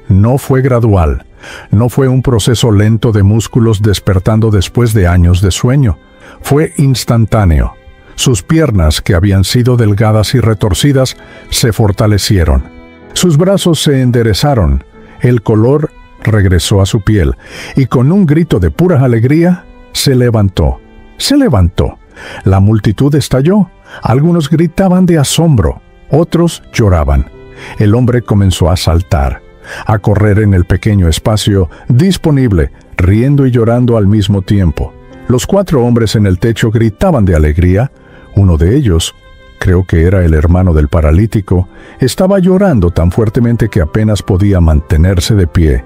No fue gradual, no fue un proceso lento de músculos despertando después de años de sueño. Fue instantáneo. Sus piernas, que habían sido delgadas y retorcidas, se fortalecieron. Sus brazos se enderezaron, el color regresó a su piel, y con un grito de pura alegría, se levantó. Se levantó. La multitud estalló. Algunos gritaban de asombro, otros lloraban. El hombre comenzó a saltar, a correr en el pequeño espacio disponible, riendo y llorando al mismo tiempo. Los 4 hombres en el techo gritaban de alegría. Uno de ellos, creo que era el hermano del paralítico, estaba llorando tan fuertemente que apenas podía mantenerse de pie.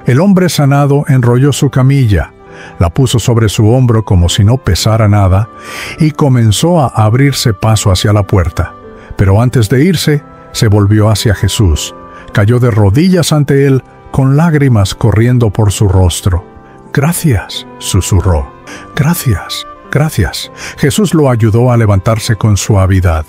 El hombre sanado enrolló su camilla, la puso sobre su hombro como si no pesara nada, y comenzó a abrirse paso hacia la puerta. Pero antes de irse, se volvió hacia Jesús. Cayó de rodillas ante él, con lágrimas corriendo por su rostro. «Gracias», susurró. «Gracias, gracias». Jesús lo ayudó a levantarse con suavidad.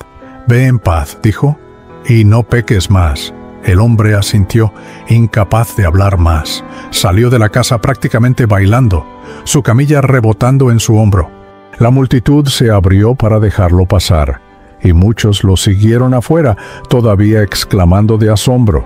«Ve en paz», dijo, «y no peques más». El hombre asintió, incapaz de hablar más. Salió de la casa prácticamente bailando, su camilla rebotando en su hombro. La multitud se abrió para dejarlo pasar, y muchos lo siguieron afuera, todavía exclamando de asombro.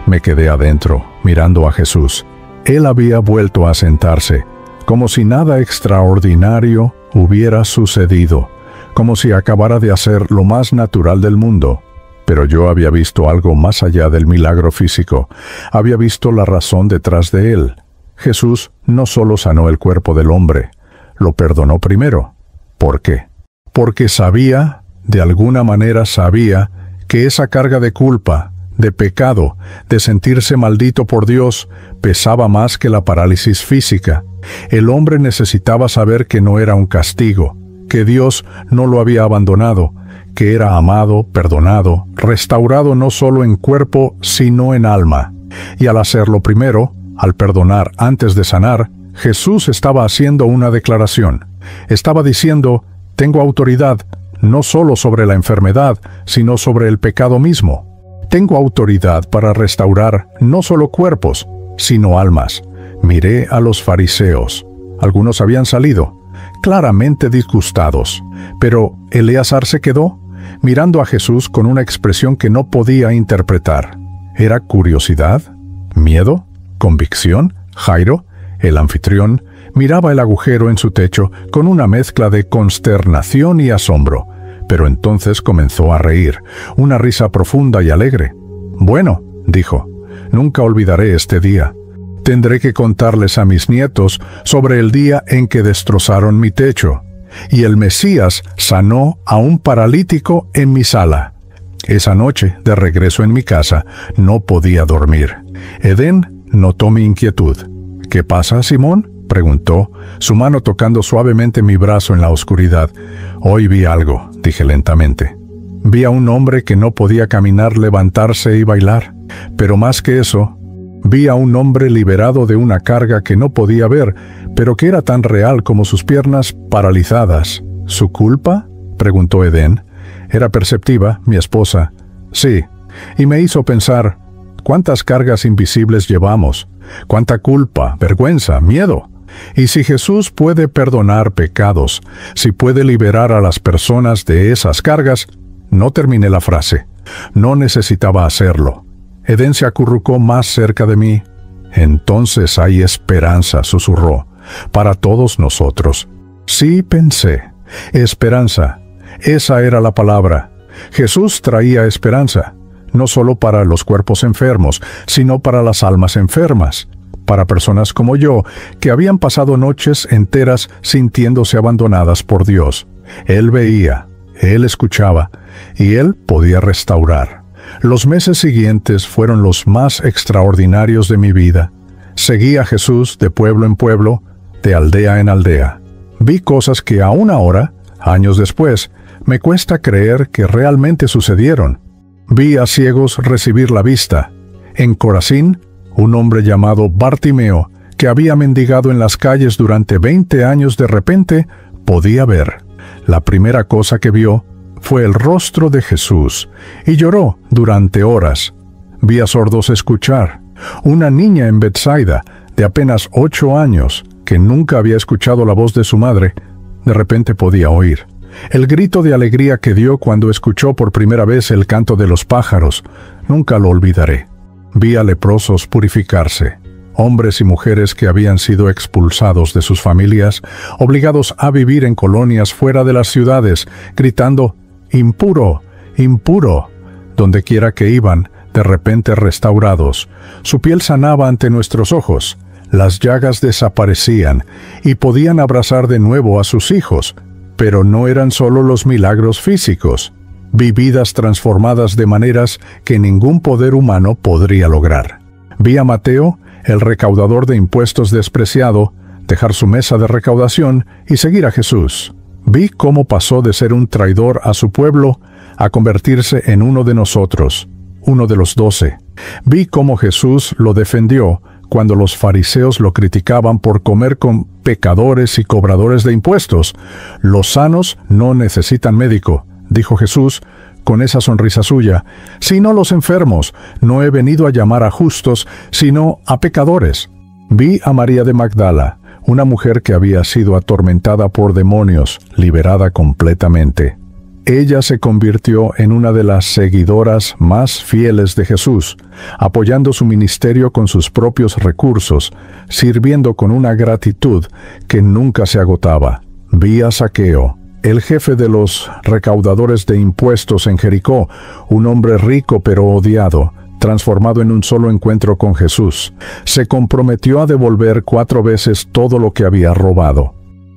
Me quedé adentro, mirando a Jesús. Él había vuelto a sentarse, como si nada extraordinario hubiera sucedido, como si acabara de hacer lo más natural del mundo. Pero yo había visto algo más allá del milagro físico. Había visto la razón detrás de él. Jesús no solo sanó el cuerpo del hombre, lo perdonó primero. ¿Por qué? Porque sabía, de alguna manera sabía, que esa carga de culpa, de pecado, de sentirse maldito por Dios, pesaba más que la parálisis física. El hombre necesitaba saber que no era un castigo, que Dios no lo había abandonado, que era amado, perdonado, restaurado no solo en cuerpo, sino en alma. Y al hacerlo primero, al perdonar antes de sanar, Jesús estaba haciendo una declaración. Estaba diciendo, tengo autoridad, no solo sobre la enfermedad, sino sobre el pecado mismo. Tengo autoridad para restaurar no solo cuerpos, sino almas. Miré a los fariseos. Algunos habían salido, claramente disgustados, pero Eleazar se quedó, mirando a Jesús con una expresión que no podía interpretar. ¿Era curiosidad? ¿Miedo? ¿Convicción? Jairo, el anfitrión, miraba el agujero en su techo con una mezcla de consternación y asombro, pero entonces comenzó a reír, una risa profunda y alegre. «Bueno», dijo, «nunca olvidaré este día. Tendré que contarles a mis nietos sobre el día en que destrozaron mi techo, y el Mesías sanó a un paralítico en mi sala. Esa noche, de regreso en mi casa, no podía dormir. Edén notó mi inquietud. «¿Qué pasa, Simón?», preguntó, su mano tocando suavemente mi brazo en la oscuridad. «Hoy vi algo», dije lentamente. Vi a un hombre que no podía caminar, levantarse y bailar. Pero más que eso, vi a un hombre liberado de una carga que no podía ver, pero que era tan real como sus piernas paralizadas. ¿Su culpa?, preguntó Edén. Era perceptiva, mi esposa. Sí, y me hizo pensar, ¿cuántas cargas invisibles llevamos? ¿Cuánta culpa, vergüenza, miedo? Y si Jesús puede perdonar pecados, si puede liberar a las personas de esas cargas, no terminé la frase. No necesitaba hacerlo. Edén se acurrucó más cerca de mí. Entonces hay esperanza, susurró, para todos nosotros. Sí, pensé. Esperanza. Esa era la palabra. Jesús traía esperanza, no solo para los cuerpos enfermos, sino para las almas enfermas, para personas como yo, que habían pasado noches enteras sintiéndose abandonadas por Dios. Él veía, Él escuchaba, y Él podía restaurar. Los meses siguientes fueron los más extraordinarios de mi vida. Seguí a Jesús de pueblo en pueblo, de aldea en aldea. Vi cosas que aún ahora, años después, me cuesta creer que realmente sucedieron. Vi a ciegos recibir la vista. En Corazín, un hombre llamado Bartimeo, que había mendigado en las calles durante 20 años, de repente podía ver. La primera cosa que vio fue el rostro de Jesús, y lloró durante horas. Vi a sordos escuchar. Una niña en Betsaida, de apenas 8 años, que nunca había escuchado la voz de su madre, de repente podía oír. El grito de alegría que dio cuando escuchó por primera vez el canto de los pájaros, nunca lo olvidaré. Vi a leprosos purificarse, hombres y mujeres que habían sido expulsados de sus familias, obligados a vivir en colonias fuera de las ciudades, gritando, «impuro, impuro», donde quiera que iban, de repente restaurados. Su piel sanaba ante nuestros ojos, las llagas desaparecían y podían abrazar de nuevo a sus hijos. Pero no eran solo los milagros físicos. Vi vidas transformadas de maneras que ningún poder humano podría lograr. Vi a Mateo, el recaudador de impuestos despreciado, dejar su mesa de recaudación y seguir a Jesús. Vi cómo pasó de ser un traidor a su pueblo a convertirse en uno de nosotros, uno de los 12. Vi cómo Jesús lo defendió cuando los fariseos lo criticaban por comer con pecadores y cobradores de impuestos. Los sanos no necesitan médico, dijo Jesús con esa sonrisa suya, sino los enfermos. No he venido a llamar a justos, sino a pecadores. Vi a María de Magdala, una mujer que había sido atormentada por demonios, liberada completamente. Ella se convirtió en una de las seguidoras más fieles de Jesús, apoyando su ministerio con sus propios recursos, sirviendo con una gratitud que nunca se agotaba. Vi a Zaqueo, el jefe de los recaudadores de impuestos en Jericó, un hombre rico pero odiado, transformado en un solo encuentro con Jesús. Se comprometió a devolver 4 veces todo lo que había robado.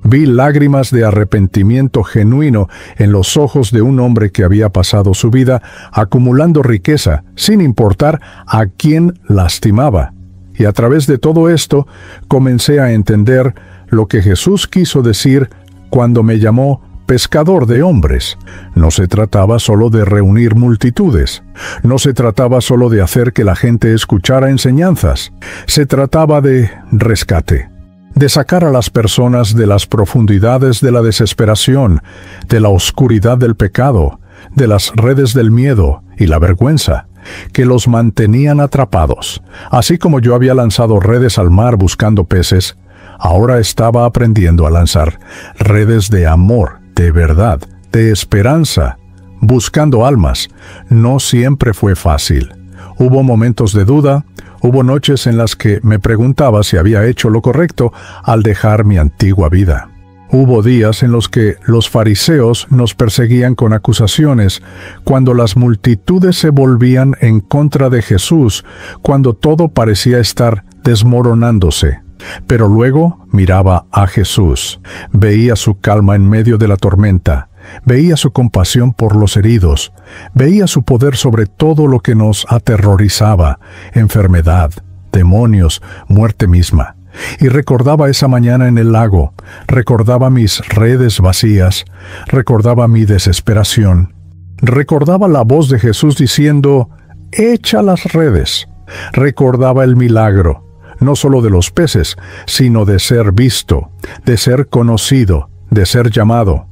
Vi lágrimas de arrepentimiento genuino en los ojos de un hombre que había pasado su vida acumulando riqueza, sin importar a quién lastimaba. Y a través de todo esto, comencé a entender lo que Jesús quiso decir cuando me llamó pescador de hombres. No se trataba solo de reunir multitudes. No se trataba solo de hacer que la gente escuchara enseñanzas. Se trataba de rescate. De sacar a las personas de las profundidades de la desesperación, de la oscuridad del pecado, de las redes del miedo y la vergüenza, que los mantenían atrapados. Así como yo había lanzado redes al mar buscando peces, ahora estaba aprendiendo a lanzar redes de amor, de verdad, de esperanza, buscando almas. No siempre fue fácil. Hubo momentos de duda. Hubo noches en las que me preguntaba si había hecho lo correcto al dejar mi antigua vida. Hubo días en los que los fariseos nos perseguían con acusaciones, cuando las multitudes se volvían en contra de Jesús, cuando todo parecía estar desmoronándose. Pero luego miraba a Jesús, veía su calma en medio de la tormenta, veía su compasión por los heridos, veía su poder sobre todo lo que nos aterrorizaba, enfermedad, demonios, muerte misma. Y recordaba esa mañana en el lago, recordaba mis redes vacías, recordaba mi desesperación, recordaba la voz de Jesús diciendo, «Echa las redes». Recordaba el milagro, no solo de los peces, sino de ser visto, de ser conocido, de ser llamado.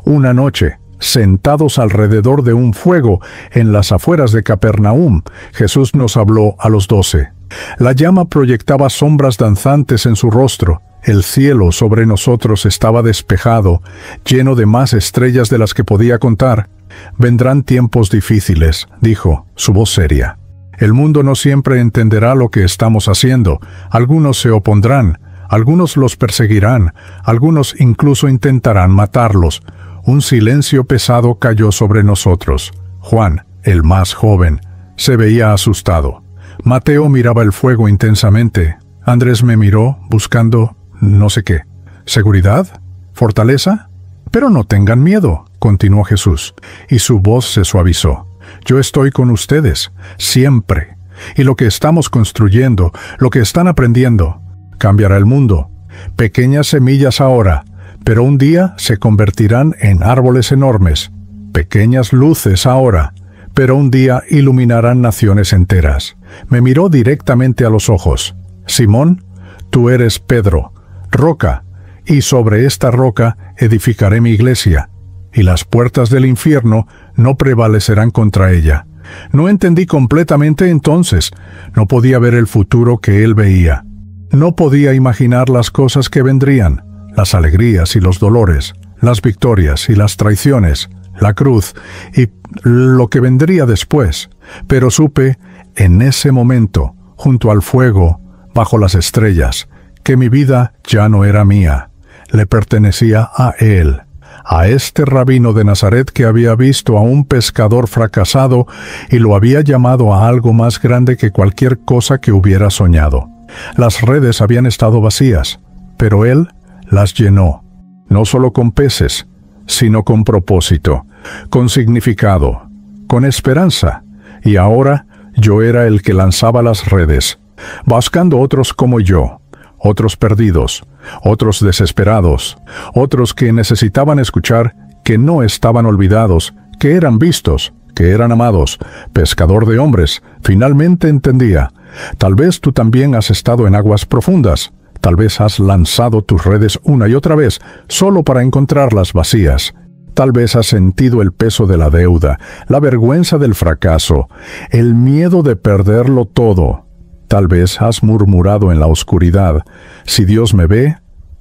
Una noche, sentados alrededor de un fuego en las afueras de Capernaum, Jesús nos habló a los 12. La llama proyectaba sombras danzantes en su rostro. El cielo sobre nosotros estaba despejado, lleno de más estrellas de las que podía contar. «Vendrán tiempos difíciles», dijo, su voz seria. El mundo no siempre entenderá lo que estamos haciendo. Algunos se opondrán, algunos los perseguirán, algunos incluso intentarán matarlos. Un silencio pesado cayó sobre nosotros. Juan, el más joven, se veía asustado. Mateo miraba el fuego intensamente. Andrés me miró, buscando no sé qué. ¿Seguridad? ¿Fortaleza? Pero no tengan miedo, continuó Jesús, y su voz se suavizó. Yo estoy con ustedes, siempre. Y lo que estamos construyendo, lo que están aprendiendo, cambiará el mundo. Pequeñas semillas ahora, pero un día se convertirán en árboles enormes. Pequeñas luces ahora, pero un día iluminarán naciones enteras. Me miró directamente a los ojos. Simón, tú eres Pedro, roca, y sobre esta roca edificaré mi iglesia, y las puertas del infierno no prevalecerán contra ella. No entendí completamente entonces. No podía ver el futuro que él veía. No podía imaginar las cosas que vendrían, las alegrías y los dolores, las victorias y las traiciones, la cruz y lo que vendría después. Pero supe, en ese momento, junto al fuego, bajo las estrellas, que mi vida ya no era mía. Le pertenecía a él, a este rabino de Nazaret que había visto a un pescador fracasado y lo había llamado a algo más grande que cualquier cosa que hubiera soñado. Las redes habían estado vacías, pero él las llenó, no solo con peces, sino con propósito, con significado, con esperanza. Y ahora yo era el que lanzaba las redes, buscando otros como yo, otros perdidos, otros desesperados, otros que necesitaban escuchar que no estaban olvidados, que eran vistos, que eran amados. Pescador de hombres, finalmente entendía. Tal vez tú también has estado en aguas profundas. Tal vez has lanzado tus redes una y otra vez, solo para encontrarlas vacías. Tal vez has sentido el peso de la deuda, la vergüenza del fracaso, el miedo de perderlo todo. Tal vez has murmurado en la oscuridad, si Dios me ve,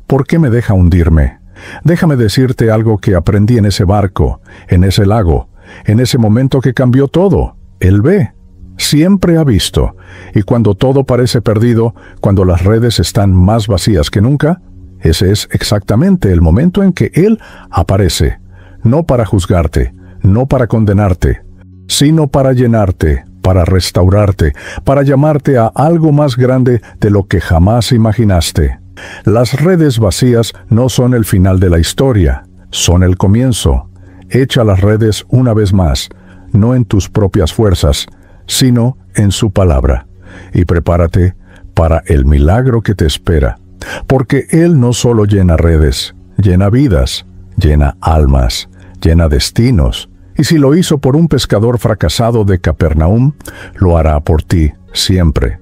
¿por qué me deja hundirme? Déjame decirte algo que aprendí en ese barco, en ese lago, en ese momento que cambió todo. Él ve, siempre ha visto, y cuando todo parece perdido, cuando las redes están más vacías que nunca, ese es exactamente el momento en que Él aparece, no para juzgarte, no para condenarte, sino para llenarte, para restaurarte, para llamarte a algo más grande de lo que jamás imaginaste. Las redes vacías no son el final de la historia, son el comienzo. Echa las redes una vez más, no en tus propias fuerzas, sino en su palabra. Y prepárate para el milagro que te espera, porque Él no solo llena redes, llena vidas, llena almas, llena destinos. Y si lo hizo por un pescador fracasado de Capernaum, lo hará por ti siempre.